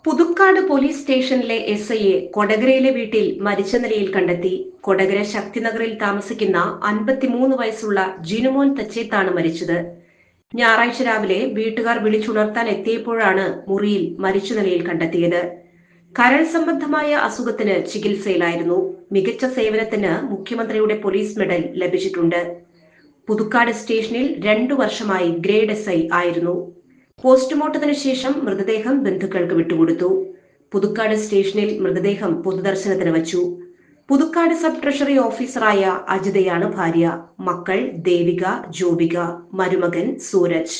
Puthukkad police സ്റ്റേഷനിലെ എസ്ഐയെ കൊടകരയിലെ വീട്ടിൽ മരിച്ച നിലയിൽ കണ്ടെത്തി. കൊടകര ശക്തിനഗറിൽ താമസിക്കുന്ന 53 വയസ്സുള്ള ജിനുമോൻ തച്ചേത്താണ് മരിച്ചത്. ഞായറാഴ്ച രാവിലെ വീട്ടുകാർ വിളിച്ചുണർത്താൻ എത്തിയപ്പോഴാണ് മുറിയിൽ മരിച്ച നിലയിൽ കണ്ടെത്തിയത്. കരൾ സംബന്ധമായ അസുഖത്തിന് ചികിത്സയിലായിരുന്നു. മികച്ച സേവനത്തിന് മുഖ്യമന്ത്രിയുടെ പോലീസ് മെഡൽ ലഭിച്ചിട്ടുണ്ട്. പുതുക്കാട് സ്റ്റേഷനിൽ 2 വർഷമായി ഗ്രേഡ് എസ്ഐ ആയിരുന്നു. പോസ്റ്റ്മോർട്ടത്തിന് ശേഷം മൃതദേഹം ബന്ധുക്കൾക്ക് വിട്ടുകൊടുത്തു. പുതുക്കാട് സ്റ്റേഷനിൽ മൃതദേഹം പൊതുദർശനത്തിന് വച്ചു. പുതുക്കാട് സബ് ട്രഷറി ഓഫീസറായ അജിതയാണ് ഭാര്യ. മക്കൾ ദേവിക, ജോബിക, മരുമകൻ സൂരജ്.